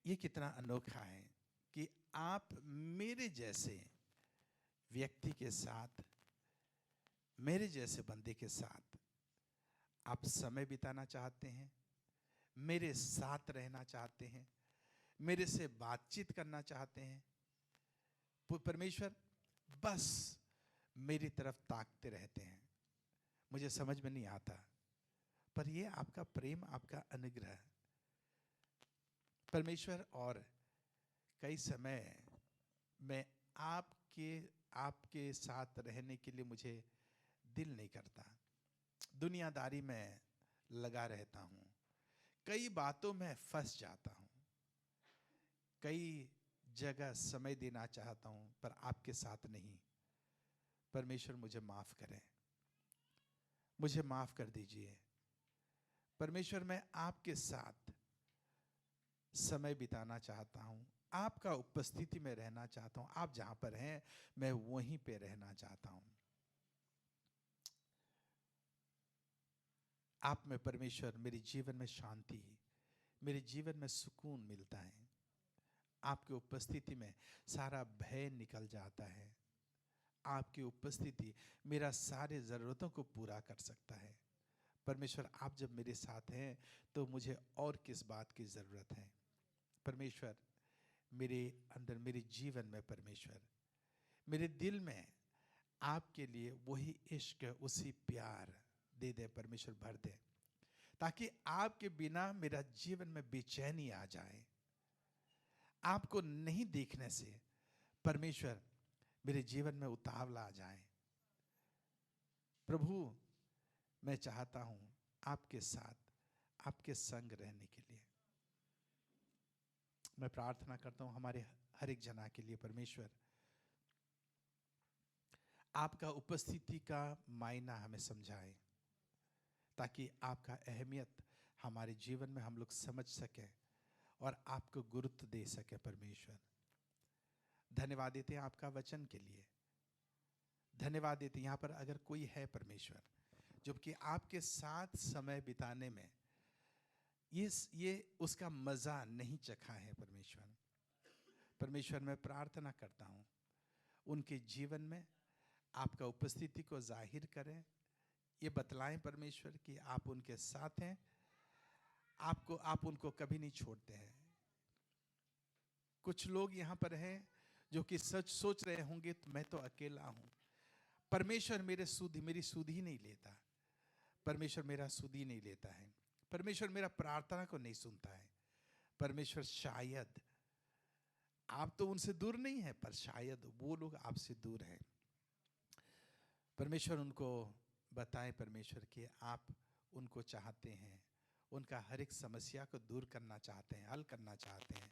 A: ये कितना अनोखा है कि आप मेरे जैसे व्यक्ति के साथ, मेरे जैसे बंदे के साथ आप समय बिताना चाहते हैं, मेरे साथ रहना चाहते हैं, मेरे से बातचीत करना चाहते हैं। परमेश्वर बस मेरी तरफ ताकते रहते हैं। मुझे समझ में नहीं आता, पर ये आपका प्रेम, आपका अनुग्रह परमेश्वर। और कई समय में आपके साथ रहने के लिए मुझे दिल नहीं करता, दुनियादारी में लगा रहता हूँ, कई बातों में फंस जाता हूँ, कई जगह, समय देना चाहता हूँ, पर आपके साथ नहीं। परमेश्वर मुझे माफ़ करें, मुझे माफ़ कर दीजिए। परमेश्वर मैं आपके साथ समय बिताना चाहता हूँ, आपका उपस्थिति में रहना चाहता हूँ। आप जहाँ पर हैं मैं वहीं पे रहना चाहता हूँ। आप में परमेश्वर मेरे जीवन में शांति, मेरे जीवन में सुकून मिलता है। आपकी उपस्थिति में सारा भय निकल जाता है। आपकी उपस्थिति मेरा सारे ज़रूरतों को पूरा कर सकता है। परमेश्वर आप जब मेरे साथ हैं तो मुझे और किस बात की ज़रूरत है। परमेश्वर मेरे अंदर, मेरे जीवन में परमेश्वर मेरे दिल में आपके लिए वही इश्क, उसी प्यार दे दे परमेश्वर, भर दे, ताकि आपके बिना मेरा जीवन में बेचैनी आ जाए। आपको नहीं देखने से परमेश्वर मेरे जीवन में उतावला आ जाए। प्रभु मैं चाहता हूं आपके साथ, आपके संग रहने के लिए। मैं प्रार्थना करता हूं हमारे हर एक जना के लिए परमेश्वर, आपका उपस्थिति का मायना हमें समझाए, ताकि आपका अहमियत हमारे जीवन में हम लोग समझ सकें और आपको गुरुत्व दे सके। परमेश्वर धन्यवाद देते हैं आपका वचन के लिए। धन्यवाद देते हैं यहाँ पर अगर कोई है परमेश्वर जबकि आपके साथ समय बिताने में ये उसका मज़ा नहीं चखा है। परमेश्वर मैं प्रार्थना करता हूँ उनके जीवन में आपका उपस्थिति को जाहिर करें, ये बतलाएं परमेश्वर कि आप उनके साथ हैं, आप उनको कभी नहीं छोड़ते हैं। कुछ लोग यहाँ पर हैं जो कि सच सोच रहे होंगे तो मैं तो अकेला हूँ, परमेश्वर मेरी सुध ही नहीं लेता। परमेश्वर मेरा सुध ही नहीं लेता है। परमेश्वर मेरा प्रार्थना को नहीं सुनता है। परमेश्वर शायद आप तो उनसे दूर नहीं है, पर शायद वो लोग आपसे दूर हैं। परमेश्वर उनको बताएं परमेश्वर कि आप उनको चाहते हैं, उनका हर एक समस्या को दूर करना चाहते हैं, हल करना चाहते हैं,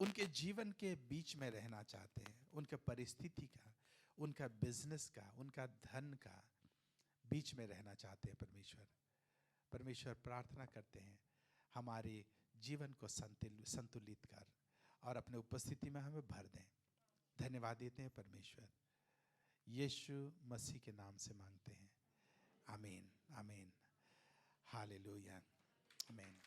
A: उनके जीवन के बीच में रहना चाहते हैं, उनके परिस्थिति का, उनका बिजनेस का, उनका धन का बीच में रहना चाहते हैं। परमेश्वर प्रार्थना करते हैं हमारे जीवन को संतुलित कर और अपने उपस्थिति में हमें भर दें। धन्यवाद देते हैं परमेश्वर, यीशु मसीह के नाम से मांगते हैं, आमीन आमीन, हालेलुया, आमीन।